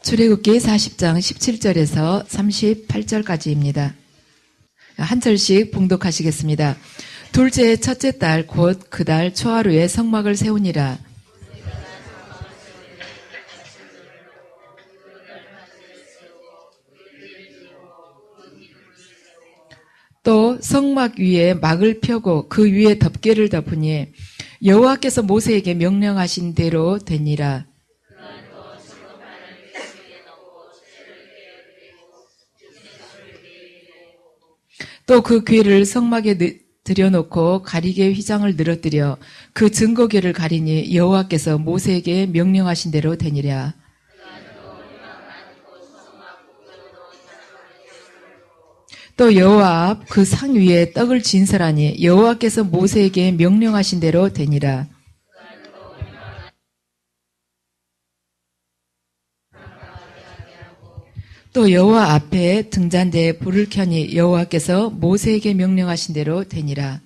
출애굽기 40장 17절에서 38절까지입니다. 한 절씩 봉독하시겠습니다. 둘째 첫째 달 곧 그 달 초하루에 성막을 세우니라. 또 성막 위에 막을 펴고 그 위에 덮개를 덮으니 여호와께서 모세에게 명령하신 대로 되니라. 또 그 궤를 성막에 들여놓고 가리개 휘장을 늘어뜨려 그 증거궤를 가리니 여호와께서 모세에게 명령하신 대로 되니라. 또 여호와 앞 그 상 위에 떡을 진설하니 여호와께서 모세에게 명령하신 대로 되니라. 또 여호와 앞에 등잔대에 불을 켜니 여호와께서 모세에게 명령하신 대로 되니라.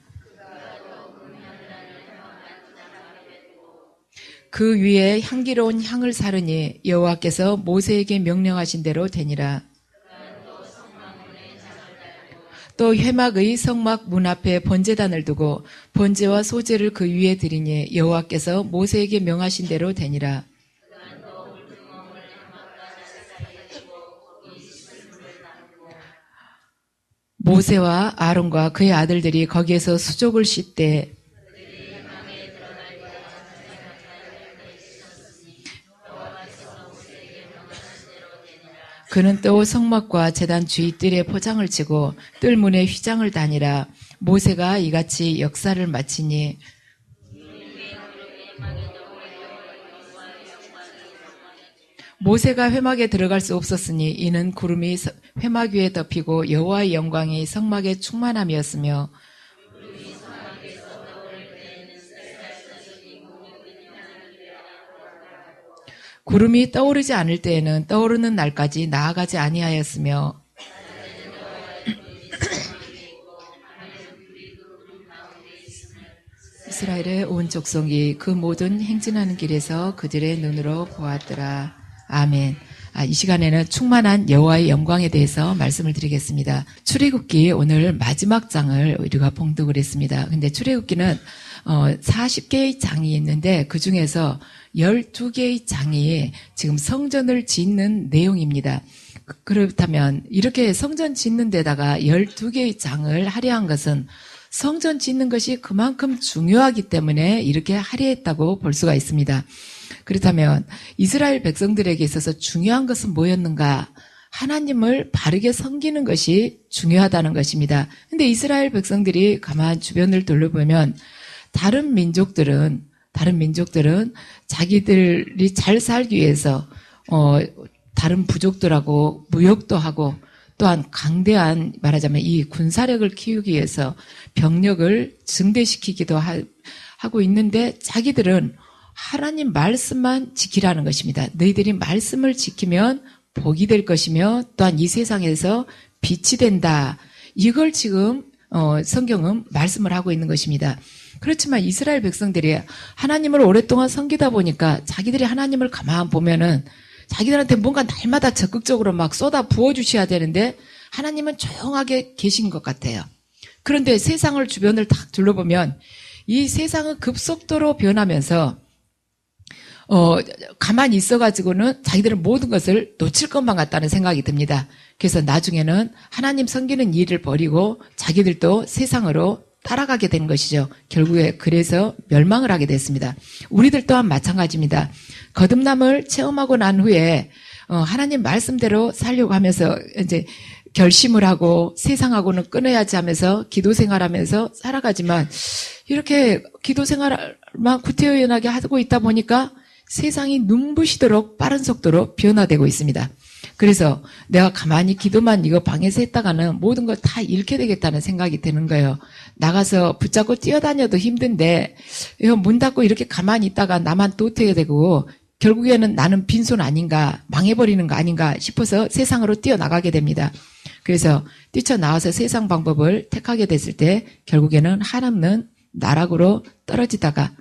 그 위에 향기로운 향을 사르니 여호와께서 모세에게 명령하신 대로 되니라. 또 회막의 성막 문 앞에 번제단을 두고 번제와 소제를 그 위에 드리니 여호와께서 모세에게 명하신 대로 되니라. 모세와 아론과 그의 아들들이 거기에서 수족을 씻되 그는 또 성막과 제단 주위 뜰에 포장을 치고 뜰문에 휘장을 다니라. 모세가 이같이 역사를 마치니 모세가 회막에 들어갈 수 없었으니 이는 구름이 회막 위에 덮이고 여호와의 영광이 성막에 충만함이었으며 구름이 떠오르지 않을 때에는 떠오르는 날까지 나아가지 아니하였으며 이스라엘의 온 족속이 그 모든 행진하는 길에서 그들의 눈으로 보았더라. 아멘. 이 시간에는 충만한 여호와의 영광에 대해서 말씀을 드리겠습니다. 출애굽기 오늘 마지막 장을 우리가 봉독을 했습니다. 근데 출애굽기는 40개의 장이 있는데 그 중에서 12개의 장이 지금 성전을 짓는 내용입니다. 그렇다면 이렇게 성전 짓는 데다가 12개의 장을 할애한 것은 성전 짓는 것이 그만큼 중요하기 때문에 이렇게 할애했다고 볼 수가 있습니다. 그렇다면 이스라엘 백성들에게 있어서 중요한 것은 뭐였는가? 하나님을 바르게 섬기는 것이 중요하다는 것입니다. 근데 이스라엘 백성들이 가만 주변을 둘러보면 다른 민족들은 자기들이 잘 살기 위해서 다른 부족들하고 무역도 하고 또한 강대한 말하자면 이 군사력을 키우기 위해서 병력을 증대시키기도 하고 있는데 자기들은 하나님 말씀만 지키라는 것입니다. 너희들이 말씀을 지키면 복이 될 것이며 또한 이 세상에서 빛이 된다. 이걸 지금 성경은 말씀을 하고 있는 것입니다. 그렇지만 이스라엘 백성들이 하나님을 오랫동안 섬기다 보니까 자기들이 하나님을 가만 보면은 자기들한테 뭔가 날마다 적극적으로 막 쏟아 부어주셔야 되는데 하나님은 조용하게 계신 것 같아요. 그런데 세상을 주변을 딱 둘러보면 이 세상은 급속도로 변하면서 가만히 있어가지고는 자기들은 모든 것을 놓칠 것만 같다는 생각이 듭니다. 그래서 나중에는 하나님 섬기는 일을 버리고 자기들도 세상으로 따라가게 된 것이죠. 결국에 그래서 멸망을 하게 됐습니다. 우리들 또한 마찬가지입니다. 거듭남을 체험하고 난 후에 하나님 말씀대로 살려고 하면서 이제 결심을 하고 세상하고는 끊어야지 하면서 기도 생활하면서 살아가지만 이렇게 기도 생활만 구태의연하게 하고 있다 보니까 세상이 눈부시도록 빠른 속도로 변화되고 있습니다. 그래서 내가 가만히 기도만 이거 방에서 했다가는 모든 걸 다 잃게 되겠다는 생각이 드는 거예요. 나가서 붙잡고 뛰어다녀도 힘든데 이거 문 닫고 이렇게 가만히 있다가 나만 또 어떻게 되고 결국에는 나는 빈손 아닌가 망해버리는 거 아닌가 싶어서 세상으로 뛰어나가게 됩니다. 그래서 뛰쳐나와서 세상 방법을 택하게 됐을 때 결국에는 한없는 나락으로 떨어지다가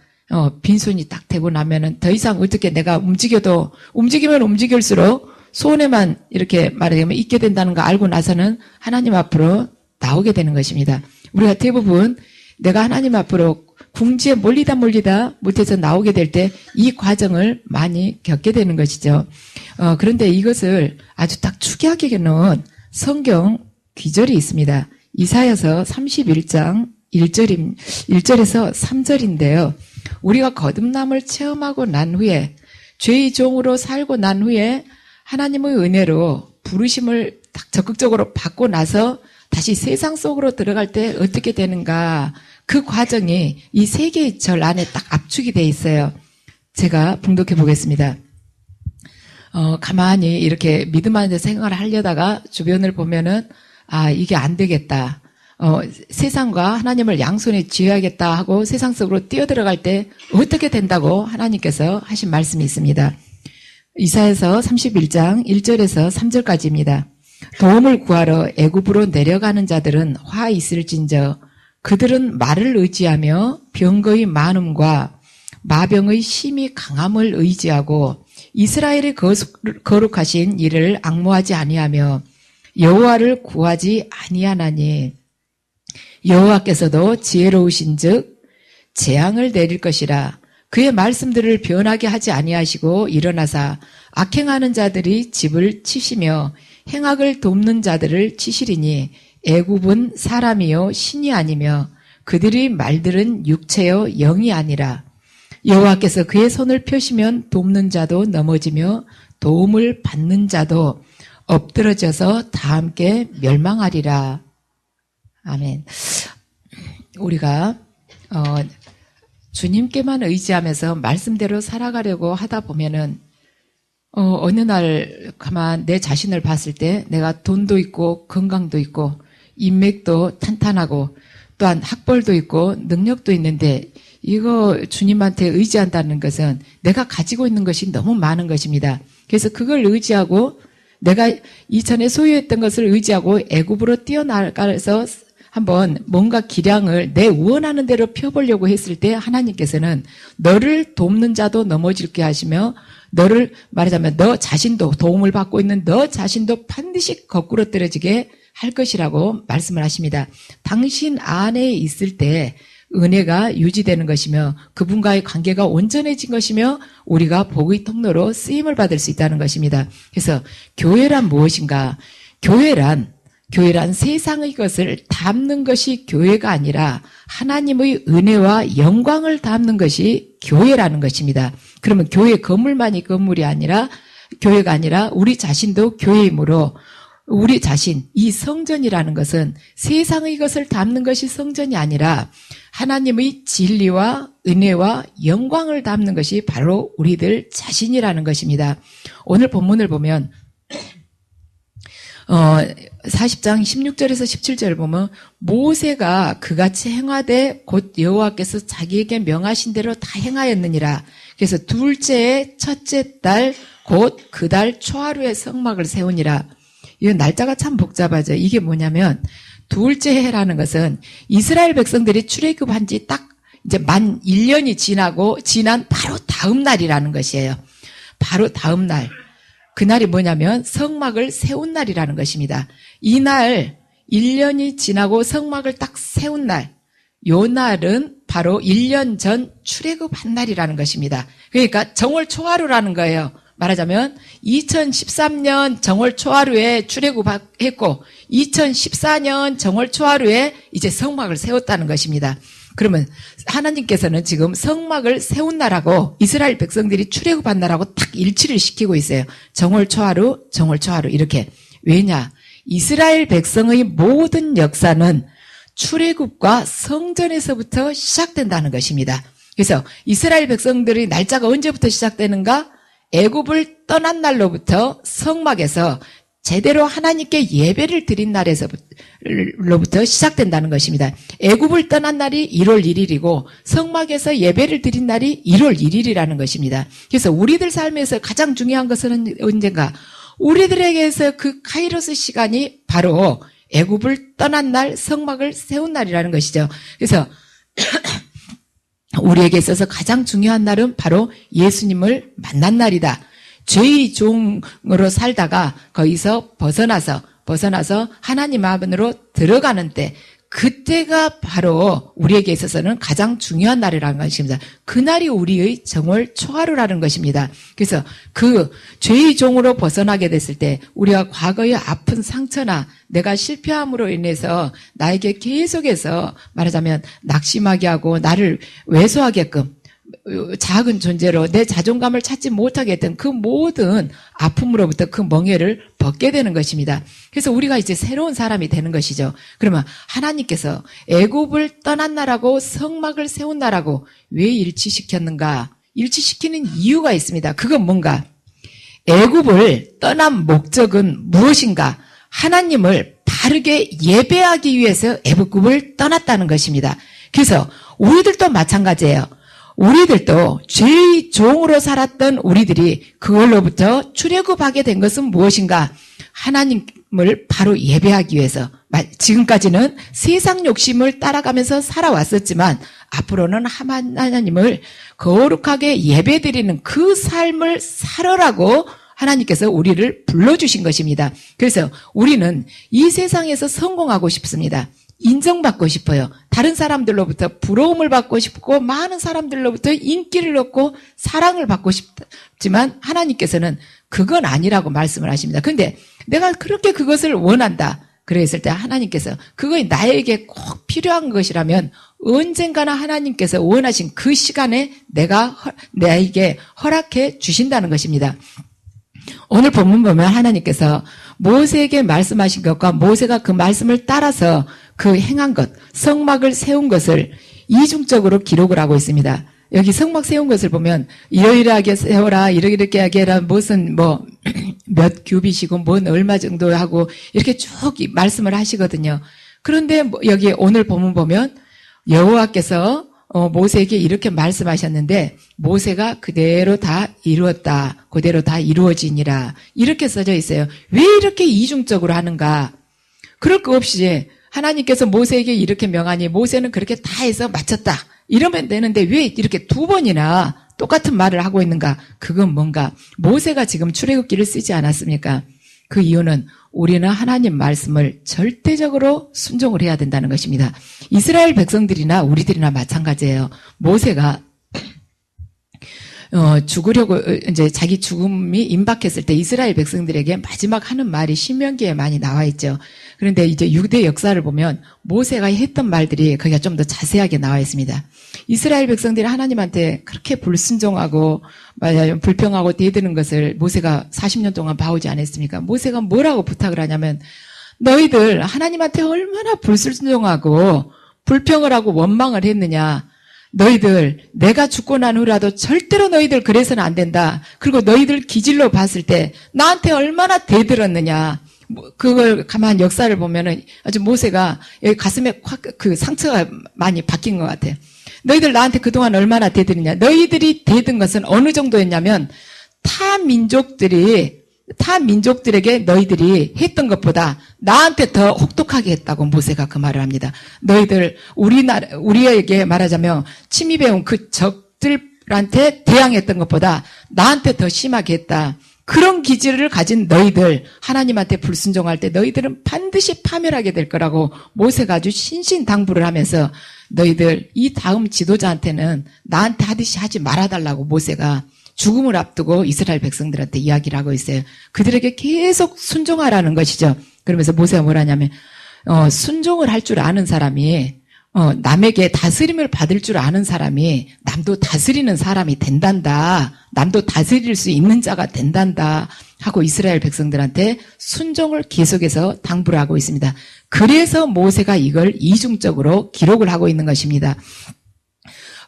빈손이 딱 되고 나면은 더 이상 어떻게 내가 움직이면 움직일수록 소원에만 이렇게 말하자면 있게 된다는 거 알고 나서는 하나님 앞으로 나오게 되는 것입니다. 우리가 대부분 내가 하나님 앞으로 궁지에 몰리다 못해서 나오게 될 때 이 과정을 많이 겪게 되는 것이죠. 그런데 이것을 아주 딱 추기하게 놓은 성경 귀절이 있습니다. 이사야서 31장 1절에서 3절인데요. 우리가 거듭남을 체험하고 난 후에 죄의 종으로 살고 난 후에 하나님의 은혜로 부르심을 딱 적극적으로 받고 나서 다시 세상 속으로 들어갈 때 어떻게 되는가, 그 과정이 이 세 개의 절 안에 딱 압축이 돼 있어요. 제가 봉독해 보겠습니다. 가만히 이렇게 믿음 안에서 생활을 하려다가 주변을 보면은 이게 안 되겠다. 세상과 하나님을 양손에 쥐어야겠다 하고 세상 속으로 뛰어들어갈 때 어떻게 된다고 하나님께서 하신 말씀이 있습니다. 이사야서 31장 1절에서 3절까지입니다. 도움을 구하러 애굽으로 내려가는 자들은 화 있을진저 그들은 말을 의지하며 병거의 많음과 마병의 심히 강함을 의지하고 이스라엘의 거룩하신 이를 앙모하지 아니하며 여호와를 구하지 아니하나니 여호와께서도 지혜로우신즉 재앙을 내릴 것이라. 그의 말씀들을 변하게 하지 아니하시고 일어나사 악행하는 자들이 집을 치시며 행악을 돕는 자들을 치시리니 애굽은 사람이요 신이 아니며 그들의 말들은 육체요 영이 아니라. 여호와께서 그의 손을 펴시면 돕는 자도 넘어지며 도움을 받는 자도 엎드러져서 다 함께 멸망하리라. 아멘. 우리가 주님께만 의지하면서 말씀대로 살아가려고 하다 보면은 어느 날 가만 내 자신을 봤을 때 내가 돈도 있고 건강도 있고 인맥도 탄탄하고 또한 학벌도 있고 능력도 있는데 이거 주님한테 의지한다는 것은 내가 가지고 있는 것이 너무 많은 것입니다. 그래서 그걸 의지하고 내가 이전에 소유했던 것을 의지하고 애굽으로 뛰어나가서 한번 뭔가 기량을 내 원하는 대로 펴보려고 했을 때 하나님께서는 너를 돕는 자도 넘어질게 하시며 너를 말하자면 너 자신도 도움을 받고 있는 너 자신도 반드시 거꾸로 떨어지게 할 것이라고 말씀을 하십니다. 당신 안에 있을 때 은혜가 유지되는 것이며 그분과의 관계가 온전해진 것이며 우리가 복의 통로로 쓰임을 받을 수 있다는 것입니다. 그래서 교회란 무엇인가? 교회란 세상의 것을 담는 것이 교회가 아니라 하나님의 은혜와 영광을 담는 것이 교회라는 것입니다. 그러면 교회 건물만이 건물이 아니라 교회가 아니라 우리 자신도 교회이므로 우리 자신, 이 성전이라는 것은 세상의 것을 담는 것이 성전이 아니라 하나님의 진리와 은혜와 영광을 담는 것이 바로 우리들 자신이라는 것입니다. 오늘 본문을 보면 40장 16절에서 17절 보면 모세가 그같이 행하되 곧 여호와께서 자기에게 명하신 대로 다 행하였느니라. 그래서 둘째의 첫째 달 곧 그 달 초하루에 성막을 세우니라. 이 날짜가 참 복잡하죠. 이게 뭐냐면 둘째 해라는 것은 이스라엘 백성들이 출애굽한 지 딱 이제 만 1년이 지난 바로 다음 날이라는 것이에요. 바로 다음 날. 그날이 뭐냐면 성막을 세운 날이라는 것입니다. 이날 1년이 지나고 성막을 딱 세운 날, 요 날은 바로 1년 전 출애굽한 날이라는 것입니다. 그러니까 정월 초하루라는 거예요. 말하자면 2013년 정월 초하루에 출애굽했고 2014년 정월 초하루에 이제 성막을 세웠다는 것입니다. 그러면 하나님께서는 지금 성막을 세운 날하고 이스라엘 백성들이 출애굽한 날하고 딱 일치를 시키고 있어요. 정월 초하루 이렇게. 왜냐? 이스라엘 백성의 모든 역사는 출애굽과 성전에서부터 시작된다는 것입니다. 그래서 이스라엘 백성들의 날짜가 언제부터 시작되는가? 애굽을 떠난 날로부터 성막에서 제대로 하나님께 예배를 드린 날에서부터 시작된다는 것입니다. 애굽을 떠난 날이 1월 1일이고 성막에서 예배를 드린 날이 1월 1일이라는 것입니다. 그래서 우리들 삶에서 가장 중요한 것은 언젠가? 우리들에게서 그 카이로스 시간이 바로 애굽을 떠난 날, 성막을 세운 날이라는 것이죠. 그래서 우리에게 있어서 가장 중요한 날은 바로 예수님을 만난 날이다. 죄의 종으로 살다가 거기서 벗어나서 하나님 안으로 들어가는 때, 그때가 바로 우리에게 있어서는 가장 중요한 날이라는 것입니다. 그날이 우리의 정월 초하루라는 것입니다. 그래서 그 죄의 종으로 벗어나게 됐을 때 우리가 과거의 아픈 상처나 내가 실패함으로 인해서 나에게 계속해서 말하자면 낙심하게 하고 나를 왜소하게끔 작은 존재로 내 자존감을 찾지 못하게 했던 그 모든 아픔으로부터 그 멍에를 벗게 되는 것입니다. 그래서 우리가 이제 새로운 사람이 되는 것이죠. 그러면 하나님께서 애굽을 떠난 나라고 성막을 세운 나라고 왜 일치시켰는가? 일치시키는 이유가 있습니다. 그건 뭔가? 애굽을 떠난 목적은 무엇인가? 하나님을 바르게 예배하기 위해서 애굽을 떠났다는 것입니다. 그래서 우리들도 마찬가지예요. 우리들도 죄의 종으로 살았던 우리들이 그걸로부터 출애굽하게 된 것은 무엇인가? 하나님을 바로 예배하기 위해서. 지금까지는 세상 욕심을 따라가면서 살아왔었지만 앞으로는 하나님을 거룩하게 예배드리는 그 삶을 살아라고 하나님께서 우리를 불러주신 것입니다. 그래서 우리는 이 세상에서 성공하고 싶습니다. 인정받고 싶어요. 다른 사람들로부터 부러움을 받고 싶고 많은 사람들로부터 인기를 얻고 사랑을 받고 싶지만 하나님께서는 그건 아니라고 말씀을 하십니다. 그런데 내가 그렇게 그것을 원한다. 그랬을 때 하나님께서 그것이 나에게 꼭 필요한 것이라면 언젠가나 하나님께서 원하신 그 시간에 나에게 허락해 주신다는 것입니다. 오늘 본문 보면 하나님께서 모세에게 말씀하신 것과 모세가 그 말씀을 따라서 그 행한 것, 성막을 세운 것을 이중적으로 기록을 하고 있습니다. 여기 성막 세운 것을 보면 이러이러하게 세워라, 이렇게 하게 해라, 무슨 몇 규빗이고 뭔 얼마 정도 하고 이렇게 쭉 말씀을 하시거든요. 그런데 여기 오늘 본문 보면 여호와께서 모세에게 이렇게 말씀하셨는데 모세가 그대로 다 이루었다. 그대로 다 이루어지니라. 이렇게 써져 있어요. 왜 이렇게 이중적으로 하는가? 그럴 거 없이 하나님께서 모세에게 이렇게 명하니 모세는 그렇게 다 해서 마쳤다. 이러면 되는데 왜 이렇게 두 번이나 똑같은 말을 하고 있는가? 그건 뭔가? 모세가 지금 출애굽기를 쓰지 않았습니까? 그 이유는 우리는 하나님 말씀을 절대적으로 순종을 해야 된다는 것입니다. 이스라엘 백성들이나 우리들이나 마찬가지예요. 모세가 죽으려고 이제 자기 죽음이 임박했을 때 이스라엘 백성들에게 마지막 하는 말이 신명기에 많이 나와 있죠. 그런데 이제 유대 역사를 보면 모세가 했던 말들이 거기가 좀 더 자세하게 나와 있습니다. 이스라엘 백성들이 하나님한테 그렇게 불순종하고 불평하고 대드는 것을 모세가 40년 동안 봐오지 않았습니까? 모세가 뭐라고 부탁을 하냐면 너희들 하나님한테 얼마나 불순종하고 불평을 하고 원망을 했느냐. 너희들 내가 죽고 난 후라도 절대로 너희들 그래서는 안 된다. 그리고 너희들 기질로 봤을 때 나한테 얼마나 대들었느냐. 그걸 가만 역사를 보면은 아주 모세가 여기 가슴에 확 그 상처가 많이 박힌 것 같아요. 너희들 나한테 그동안 얼마나 대들었냐. 너희들이 대든 것은 어느 정도였냐면 타 민족들에게 너희들이 했던 것보다 나한테 더 혹독하게 했다고 모세가 그 말을 합니다. 너희들 우리에게 말하자면 침입해온 그 적들한테 대항했던 것보다 나한테 더 심하게 했다. 그런 기질을 가진 너희들 하나님한테 불순종할 때 너희들은 반드시 파멸하게 될 거라고 모세가 아주 신신당부를 하면서 너희들 이 다음 지도자한테는 나한테 하듯이 하지 말아달라고 모세가 죽음을 앞두고 이스라엘 백성들한테 이야기를 하고 있어요. 그들에게 계속 순종하라는 것이죠. 그러면서 모세가 뭐라냐면 순종을 할 줄 아는 사람이 남에게 다스림을 받을 줄 아는 사람이 남도 다스리는 사람이 된단다. 남도 다스릴 수 있는 자가 된단다. 하고 이스라엘 백성들한테 순종을 계속해서 당부를 하고 있습니다. 그래서 모세가 이걸 이중적으로 기록을 하고 있는 것입니다.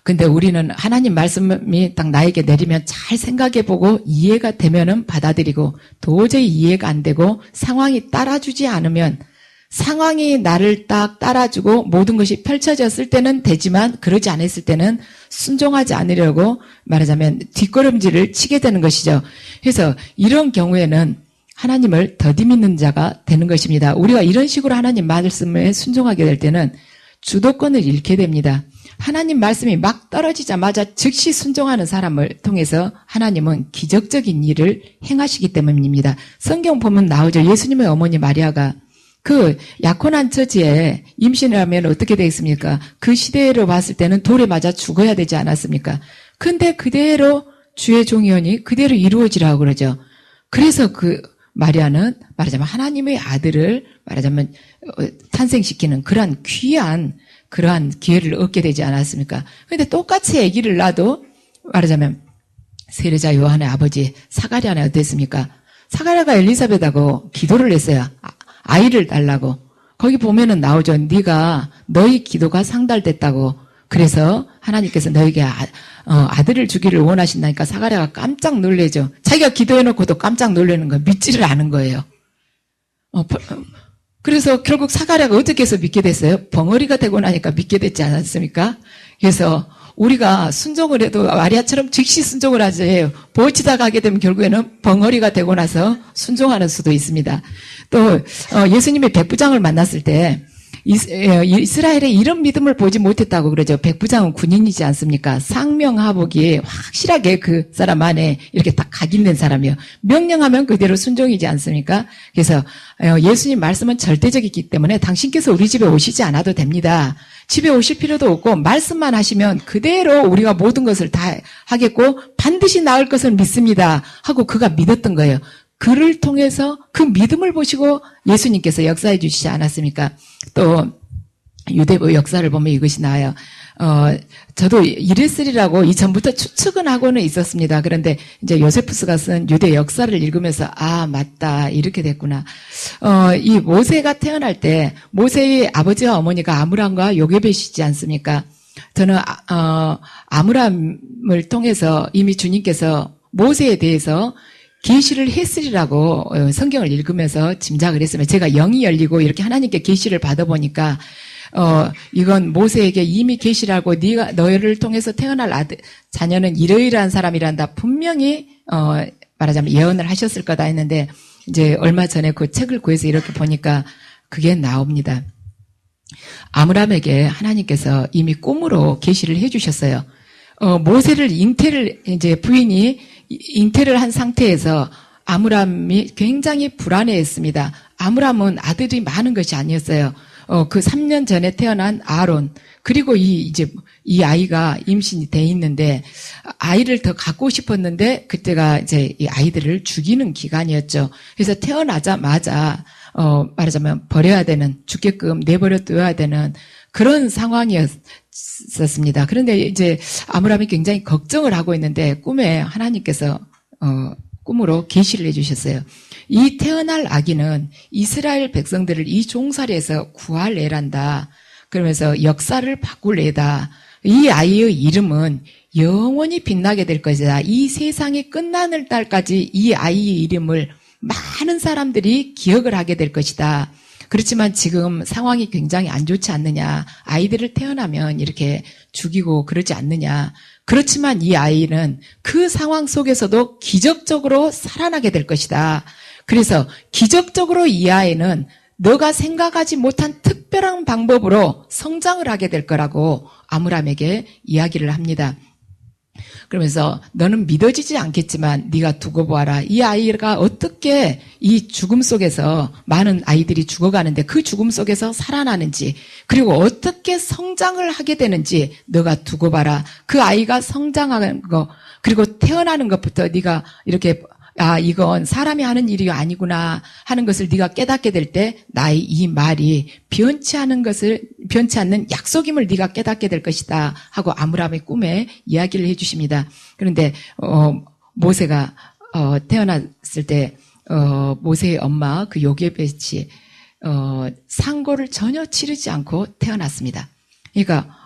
근데 우리는 하나님 말씀이 딱 나에게 내리면 잘 생각해보고 이해가 되면은 받아들이고 도저히 이해가 안 되고 상황이 따라주지 않으면 상황이 나를 딱 따라주고 모든 것이 펼쳐졌을 때는 되지만 그러지 않았을 때는 순종하지 않으려고 말하자면 뒷걸음질을 치게 되는 것이죠. 그래서 이런 경우에는 하나님을 더디 믿는 자가 되는 것입니다. 우리가 이런 식으로 하나님 말씀에 순종하게 될 때는 주도권을 잃게 됩니다. 하나님 말씀이 막 떨어지자마자 즉시 순종하는 사람을 통해서 하나님은 기적적인 일을 행하시기 때문입니다. 성경 보면 나오죠. 예수님의 어머니 마리아가 그 약혼한 처지에 임신을 하면 어떻게 되겠습니까? 그 시대로 봤을 때는 돌에 맞아 죽어야 되지 않았습니까? 근데 그대로 주의 종이오니 그대로 이루어지라고 그러죠. 그래서 그 마리아는 말하자면 하나님의 아들을 말하자면 탄생시키는 그러한 귀한 그러한 기회를 얻게 되지 않았습니까? 근데 똑같이 아기를 낳아도 말하자면 세례자 요한의 아버지 사가랴는 어땠습니까? 사가랴가 엘리사벳하고 기도를 했어요. 아이를 달라고. 거기 보면은 나오죠. 네가 너희 기도가 상달됐다고. 그래서 하나님께서 너에게 아들을 주기를 원하신다니까 사가랴가 깜짝 놀래죠. 자기가 기도해놓고도 깜짝 놀라는 거 믿지를 않은 거예요. 그래서 결국 사가랴가 어떻게 해서 믿게 됐어요? 벙어리가 되고 나니까 믿게 됐지 않았습니까? 그래서 우리가 순종을 해도 마리아처럼 즉시 순종을 하지 버티다가 하게 되면 결국에는 벙어리가 되고 나서 순종하는 수도 있습니다. 또 예수님이 백부장을 만났을 때 이스라엘에 이런 믿음을 보지 못했다고 그러죠. 백부장은 군인이지 않습니까? 상명하복이 확실하게 그 사람 안에 이렇게 딱 각인된 사람이에요. 명령하면 그대로 순종이지 않습니까? 그래서 예수님 말씀은 절대적이기 때문에 당신께서 우리 집에 오시지 않아도 됩니다. 집에 오실 필요도 없고 말씀만 하시면 그대로 우리가 모든 것을 다 하겠고 반드시 나을 것을 믿습니다 하고 그가 믿었던 거예요. 그를 통해서 그 믿음을 보시고 예수님께서 역사해 주시지 않았습니까? 또 유대부 역사를 보면 이것이 나와요. 저도 이랬으리라고 이전부터 추측은 하고는 있었습니다. 그런데 이제 요세푸스가 쓴 유대 역사를 읽으면서 아 맞다 이렇게 됐구나. 이 모세가 태어날 때 모세의 아버지와 어머니가 아므람과 요게벳이지 않습니까? 저는 아므람을 통해서 이미 주님께서 모세에 대해서 계시를 했으리라고 성경을 읽으면서 짐작을 했으면 제가 영이 열리고 이렇게 하나님께 계시를 받아보니까 이건 모세에게 이미 계시라고 네가 너희를 통해서 태어날 자녀는 이러이러한 사람이란다 분명히 말하자면 예언을 하셨을 거다 했는데 이제 얼마 전에 그 책을 구해서 이렇게 보니까 그게 나옵니다. 아므람에게 하나님께서 이미 꿈으로 계시를 해주셨어요. 모세를 이제 부인이 잉태를 한 상태에서 아므람이 굉장히 불안해했습니다. 아므람은 아들이 많은 것이 아니었어요. 그 3년 전에 태어난 아론 그리고 이 아이가 임신이 돼 있는데 아이를 더 갖고 싶었는데 그때가 이제 이 아이들을 죽이는 기간이었죠. 그래서 태어나자마자 말하자면 버려야 되는 죽게끔 내버려 둬야 되는 그런 상황이었습니다. 그런데 이제 아므람이 굉장히 걱정을 하고 있는데 꿈에 하나님께서 꿈으로 계시를 해주셨어요. 이 태어날 아기는 이스라엘 백성들을 이 종살이에서 구할 애란다. 그러면서 역사를 바꿀 애다. 이 아이의 이름은 영원히 빛나게 될 것이다. 이 세상이 끝나는 날까지 이 아이의 이름을 많은 사람들이 기억을 하게 될 것이다. 그렇지만 지금 상황이 굉장히 안 좋지 않느냐. 아이들을 태어나면 이렇게 죽이고 그러지 않느냐. 그렇지만 이 아이는 그 상황 속에서도 기적적으로 살아나게 될 것이다. 그래서 기적적으로 이 아이는 너가 생각하지 못한 특별한 방법으로 성장을 하게 될 거라고 아므람에게 이야기를 합니다. 그러면서 너는 믿어지지 않겠지만 네가 두고 보아라. 이 아이가 어떻게 이 죽음 속에서 많은 아이들이 죽어가는데 그 죽음 속에서 살아나는지 그리고 어떻게 성장을 하게 되는지 너가 두고 봐라. 그 아이가 성장하는 거 그리고 태어나는 것부터 네가 이렇게 이건 사람이 하는 일이 아니구나 하는 것을 네가 깨닫게 될 때 나의 이 말이 변치 않는 약속임을 네가 깨닫게 될 것이다 하고 아므람의 꿈에 이야기를 해주십니다. 그런데 모세가 태어났을 때 모세의 엄마 그 요게벳이 상고를 전혀 치르지 않고 태어났습니다. 그러니까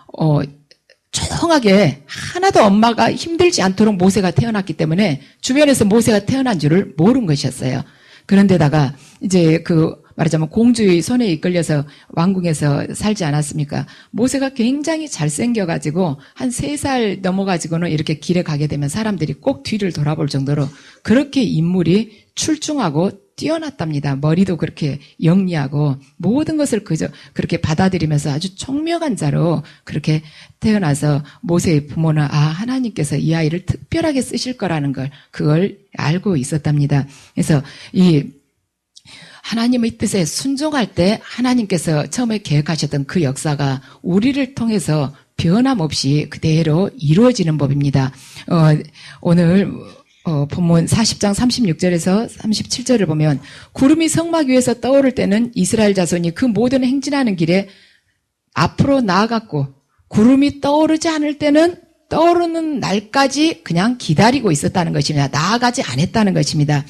조용하게 하나도 엄마가 힘들지 않도록 모세가 태어났기 때문에 주변에서 모세가 태어난 줄을 모른 것이었어요. 그런데다가 이제 말하자면 공주의 손에 이끌려서 왕궁에서 살지 않았습니까? 모세가 굉장히 잘생겨가지고 한 3살 넘어가지고는 이렇게 길에 가게 되면 사람들이 꼭 뒤를 돌아볼 정도로 그렇게 인물이 출중하고 뛰어났답니다. 머리도 그렇게 영리하고 모든 것을 그저 그렇게 받아들이면서 아주 총명한 자로 그렇게 태어나서 모세의 부모는 하나님께서 이 아이를 특별하게 쓰실 거라는 걸 그걸 알고 있었답니다. 그래서 이 하나님의 뜻에 순종할 때 하나님께서 처음에 계획하셨던 그 역사가 우리를 통해서 변함없이 그대로 이루어지는 법입니다. 오늘 본문 40장 36절에서 37절을 보면 구름이 성막 위에서 떠오를 때는 이스라엘 자손이 그 모든 행진하는 길에 앞으로 나아갔고 구름이 떠오르지 않을 때는 떠오르는 날까지 그냥 기다리고 있었다는 것입니다. 나아가지 않았다는 것입니다.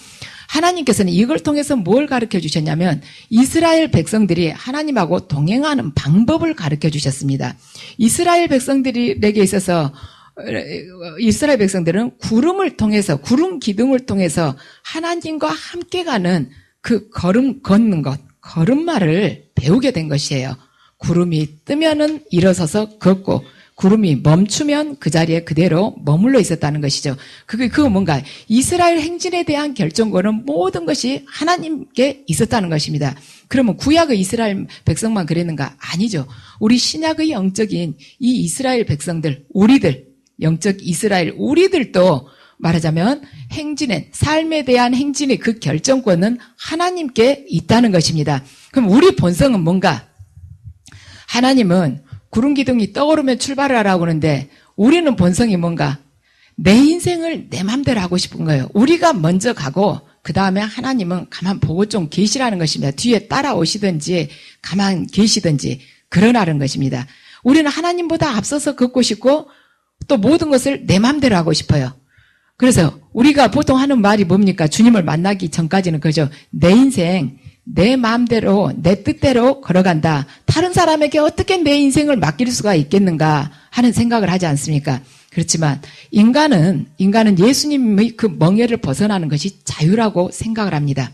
하나님께서는 이걸 통해서 뭘 가르쳐 주셨냐면 이스라엘 백성들이 하나님하고 동행하는 방법을 가르쳐 주셨습니다. 이스라엘 백성들에게 있어서 이스라엘 백성들은 구름을 통해서 구름 기둥을 통해서 하나님과 함께 가는 그 걷는 것, 걸음마를 배우게 된 것이에요. 구름이 뜨면은 일어서서 걷고 구름이 멈추면 그 자리에 그대로 머물러 있었다는 것이죠. 그거 뭔가 이스라엘 행진에 대한 결정권은 모든 것이 하나님께 있었다는 것입니다. 그러면 구약의 이스라엘 백성만 그랬는가? 아니죠. 우리 신약의 영적인 이 이스라엘 백성들, 우리들, 영적 이스라엘 우리들도 말하자면 행진의 삶에 대한 행진의 그 결정권은 하나님께 있다는 것입니다. 그럼 우리 본성은 뭔가? 하나님은 구름 기둥이 떠오르면 출발을 하라고 하는데 우리는 본성이 뭔가? 내 인생을 내 맘대로 하고 싶은 거예요. 우리가 먼저 가고 그 다음에 하나님은 가만 보고 좀 계시라는 것입니다. 뒤에 따라오시든지 가만 계시든지 그러라는 것입니다. 우리는 하나님보다 앞서서 걷고 싶고 또 모든 것을 내 맘대로 하고 싶어요. 그래서 우리가 보통 하는 말이 뭡니까? 주님을 만나기 전까지는 그죠. 내 인생 내 마음대로 내 뜻대로 걸어간다. 다른 사람에게 어떻게 내 인생을 맡길 수가 있겠는가 하는 생각을 하지 않습니까? 그렇지만 인간은 예수님의 그 멍에를 벗어나는 것이 자유라고 생각을 합니다.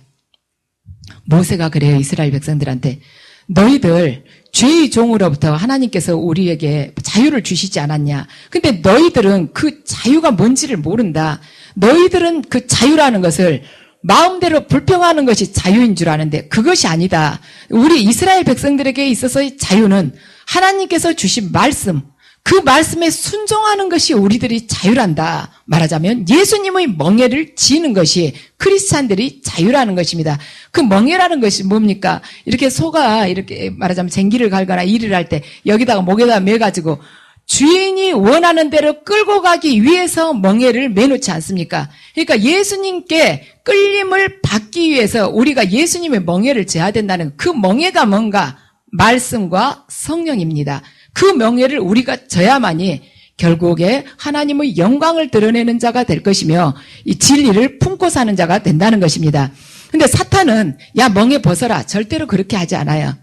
모세가 그래요. 이스라엘 백성들한테 너희들 죄의 종으로부터 하나님께서 우리에게 자유를 주시지 않았냐. 근데 너희들은 그 자유가 뭔지를 모른다. 너희들은 그 자유라는 것을 마음대로 불평하는 것이 자유인 줄 아는데 그것이 아니다. 우리 이스라엘 백성들에게 있어서의 자유는 하나님께서 주신 말씀, 그 말씀에 순종하는 것이 우리들이 자유란다. 말하자면 예수님의 멍에를 지는 것이 크리스찬들이 자유라는 것입니다. 그 멍에라는 것이 뭡니까? 이렇게 소가 이렇게 말하자면 쟁기를 갈거나 일을 할 때 여기다가 목에다 매가지고 주인이 원하는 대로 끌고 가기 위해서 멍에를 매놓지 않습니까? 그러니까 예수님께 끌림을 받기 위해서 우리가 예수님의 멍에를 져야 된다는 그 멍에가 뭔가? 말씀과 성령입니다. 그 멍에를 우리가 져야만이 결국에 하나님의 영광을 드러내는 자가 될 것이며 이 진리를 품고 사는 자가 된다는 것입니다. 근데 사탄은 야 멍에 벗어라. 절대로 그렇게 하지 않아요.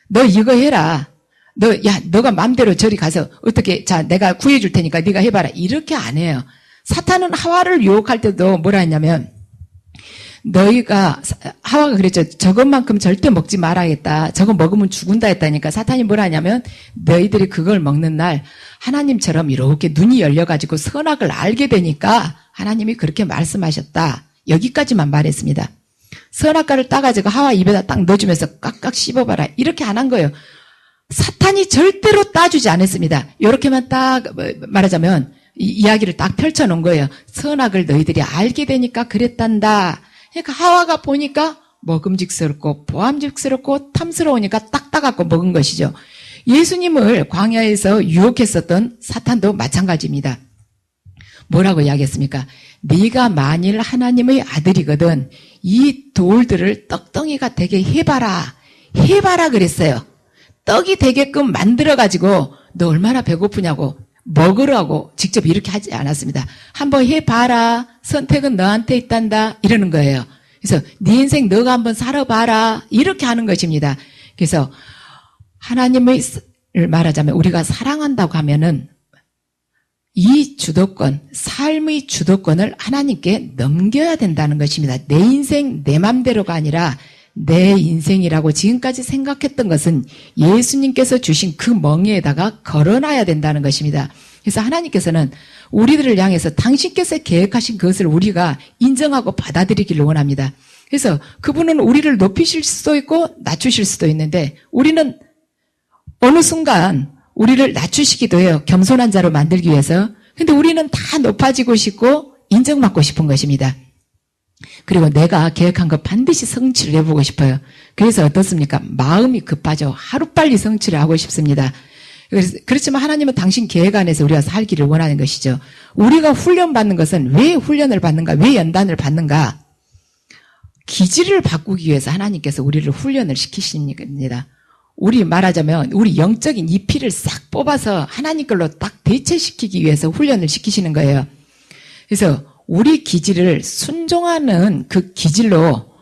너 이거 해라. 너가 마음대로 저리 가서 어떻게 자 내가 구해줄 테니까 네가 해봐라. 이렇게 안 해요. 사탄은 하와를 유혹할 때도 뭐라 했냐면 너희가 하와가 그랬죠. 저것만큼 절대 먹지 말아야겠다. 저거 먹으면 죽은다 했다니까 사탄이 뭐라 하냐면 너희들이 그걸 먹는 날 하나님처럼 이렇게 눈이 열려가지고 선악을 알게 되니까 하나님이 그렇게 말씀하셨다. 여기까지만 말했습니다. 선악과를 따가지고 하와 입에다 딱 넣어주면서 깍깍 씹어봐라. 이렇게 안 한 거예요. 사탄이 절대로 따주지 않았습니다. 이렇게만 딱 말하자면 이야기를 딱 펼쳐놓은 거예요. 선악을 너희들이 알게 되니까 그랬단다. 그러니까 하와가 보니까 먹음직스럽고 보암직스럽고 탐스러우니까 딱 따갖고 먹은 것이죠. 예수님을 광야에서 유혹했었던 사탄도 마찬가지입니다. 뭐라고 이야기했습니까? 네가 만일 하나님의 아들이거든 이 돌들을 떡덩이가 되게 해봐라. 해봐라 그랬어요. 떡이 되게끔 만들어가지고 너 얼마나 배고프냐고 먹으라고 직접 이렇게 하지 않았습니다. 한번 해봐라. 선택은 너한테 있단다. 이러는 거예요. 그래서 네 인생 너가 한번 살아봐라. 이렇게 하는 것입니다. 그래서 하나님을 말하자면 우리가 사랑한다고 하면은 이 주도권, 삶의 주도권을 하나님께 넘겨야 된다는 것입니다. 내 인생 내 맘대로가 아니라 내 인생이라고 지금까지 생각했던 것은 예수님께서 주신 그 멍에에다가 걸어놔야 된다는 것입니다. 그래서 하나님께서는 우리들을 향해서 당신께서 계획하신 그것을 우리가 인정하고 받아들이기를 원합니다. 그래서 그분은 우리를 높이실 수도 있고 낮추실 수도 있는데 우리는 어느 순간 우리를 낮추시기도 해요. 겸손한 자로 만들기 위해서. 근데 우리는 다 높아지고 싶고 인정받고 싶은 것입니다. 그리고 내가 계획한 거 반드시 성취를 해보고 싶어요. 그래서 어떻습니까? 마음이 급하죠. 하루빨리 성취를 하고 싶습니다. 그렇지만 하나님은 당신 계획 안에서 우리가 살기를 원하는 것이죠. 우리가 훈련받는 것은 왜 훈련을 받는가? 왜 연단을 받는가? 기질을 바꾸기 위해서 하나님께서 우리를 훈련을 시키십니다. 우리 말하자면 우리 영적인 이피를 싹 뽑아서 하나님 걸로 딱 대체시키기 위해서 훈련을 시키시는 거예요. 그래서 우리 기질을 순종하는 그 기질로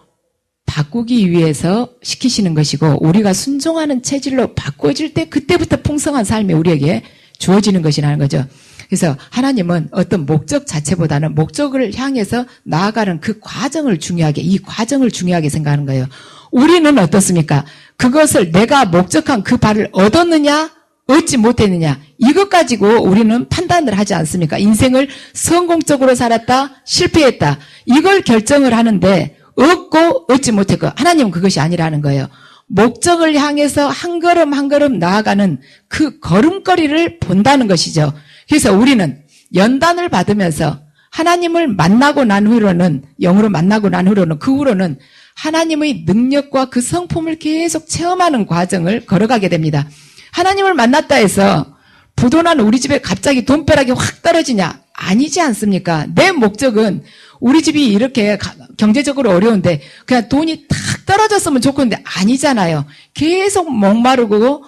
바꾸기 위해서 시키시는 것이고 우리가 순종하는 체질로 바꿔질 때 그때부터 풍성한 삶이 우리에게 주어지는 것이라는 거죠. 그래서 하나님은 어떤 목적 자체보다는 목적을 향해서 나아가는 그 과정을 중요하게, 이 과정을 중요하게 생각하는 거예요. 우리는 어떻습니까? 그것을 내가 목적한 그 바를 얻었느냐 얻지 못했느냐 이것 가지고 우리는 판단을 하지 않습니까? 인생을 성공적으로 살았다 실패했다 이걸 결정을 하는데 얻고 얻지 못했고 하나님은 그것이 아니라는 거예요. 목적을 향해서 한 걸음 한 걸음 나아가는 그 걸음걸이를 본다는 것이죠. 그래서 우리는 연단을 받으면서 하나님을 만나고 난 후로는 영으로 만나고 난 후로는 그 후로는 하나님의 능력과 그 성품을 계속 체험하는 과정을 걸어가게 됩니다. 하나님을 만났다 해서 부도난 우리 집에 갑자기 돈벼락이 확 떨어지냐? 아니지 않습니까? 내 목적은 우리 집이 이렇게 경제적으로 어려운데 그냥 돈이 탁 떨어졌으면 좋겠는데 아니잖아요. 계속 목마르고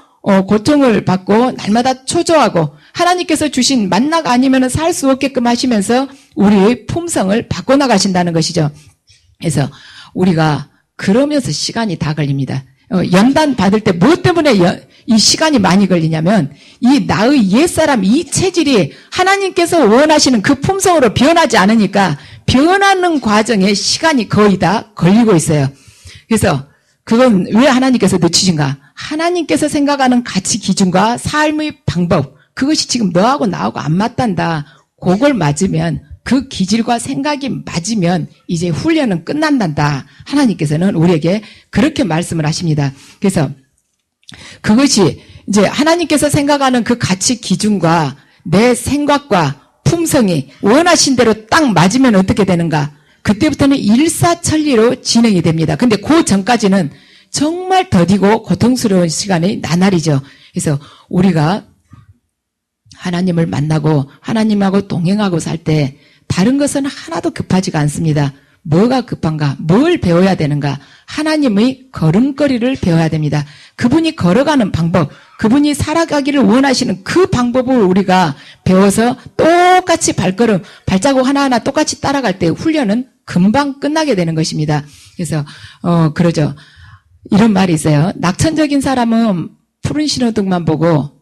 고통을 받고 날마다 초조하고 하나님께서 주신 만나가 아니면 살 수 없게끔 하시면서 우리의 품성을 바꿔나가신다는 것이죠. 그래서 우리가 그러면서 시간이 다 걸립니다. 연단 받을 때 무엇 때문에 이 시간이 많이 걸리냐면 이 나의 옛사람 이 체질이 하나님께서 원하시는 그 품성으로 변하지 않으니까 변하는 과정에 시간이 거의 다 걸리고 있어요. 그래서 그건 왜 하나님께서 늦추신가? 하나님께서 생각하는 가치 기준과 삶의 방법 그것이 지금 너하고 나하고 안 맞단다. 그걸 맞으면 그 기질과 생각이 맞으면 이제 훈련은 끝난단다. 하나님께서는 우리에게 그렇게 말씀을 하십니다. 그래서 그것이 이제 하나님께서 생각하는 그 가치 기준과 내 생각과 품성이 원하신 대로 딱 맞으면 어떻게 되는가? 그때부터는 일사천리로 진행이 됩니다. 근데 그 전까지는 정말 더디고 고통스러운 시간이 나날이죠. 그래서 우리가 하나님을 만나고 하나님하고 동행하고 살 때 다른 것은 하나도 급하지가 않습니다. 뭐가 급한가? 뭘 배워야 되는가? 하나님의 걸음걸이를 배워야 됩니다. 그분이 걸어가는 방법, 그분이 살아가기를 원하시는 그 방법을 우리가 배워서 똑같이 발자국 하나하나 똑같이 따라갈 때 훈련은 금방 끝나게 되는 것입니다. 그래서 그러죠. 이런 말이 있어요. 낙천적인 사람은 푸른 신호등만 보고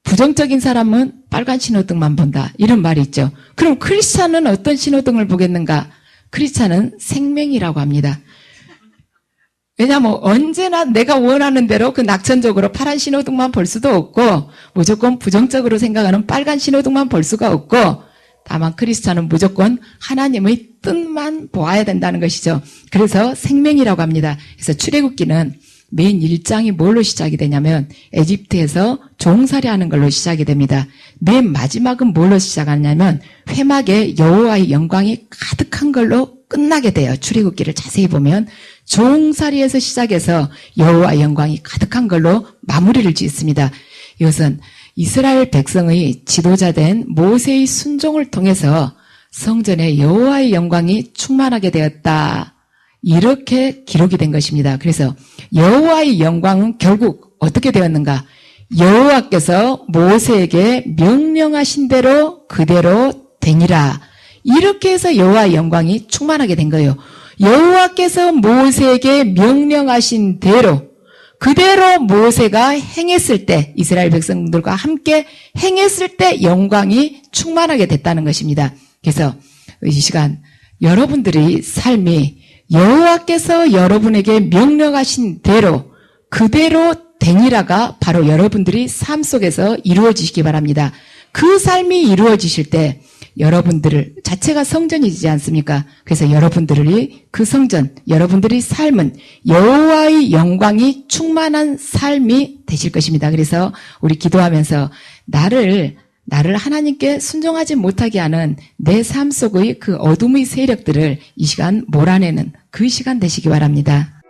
부정적인 사람은 빨간 신호등만 본다. 이런 말이 있죠. 그럼 크리스찬은 어떤 신호등을 보겠는가? 크리스찬은 생명이라고 합니다. 왜냐하면 언제나 내가 원하는 대로 그 낙천적으로 파란 신호등만 볼 수도 없고 무조건 부정적으로 생각하는 빨간 신호등만 볼 수가 없고 다만 크리스찬은 무조건 하나님의 뜻만 보아야 된다는 것이죠. 그래서 생명이라고 합니다. 그래서 출애굽기는 맨 1장이 뭘로 시작이 되냐면 에집트에서 종살이하는 걸로 시작이 됩니다. 맨 마지막은 뭘로 시작하냐면 회막에 여호와의 영광이 가득한 걸로 끝나게 돼요. 출애굽기를 자세히 보면 종살이에서 시작해서 여호와의 영광이 가득한 걸로 마무리를 짓습니다. 이것은 이스라엘 백성의 지도자된 모세의 순종을 통해서 성전에 여호와의 영광이 충만하게 되었다. 이렇게 기록이 된 것입니다. 그래서 여호와의 영광은 결국 어떻게 되었는가? 여호와께서 모세에게 명령하신 대로 그대로 되니라. 이렇게 해서 여호와의 영광이 충만하게 된 거예요. 여호와께서 모세에게 명령하신 대로 그대로 모세가 행했을 때 이스라엘 백성들과 함께 행했을 때 영광이 충만하게 됐다는 것입니다. 그래서 이 시간 여러분들의 삶이 여호와께서 여러분에게 명령하신 대로 그대로 되니라가 바로 여러분들이 삶 속에서 이루어지시기 바랍니다. 그 삶이 이루어지실 때 여러분들을 자체가 성전이지 않습니까? 그래서 여러분들이 그 성전, 여러분들의 삶은 여호와의 영광이 충만한 삶이 되실 것입니다. 그래서 우리 기도하면서 나를 하나님께 순종하지 못하게 하는 내 삶 속의 그 어둠의 세력들을 이 시간 몰아내는 그 시간 되시기 바랍니다.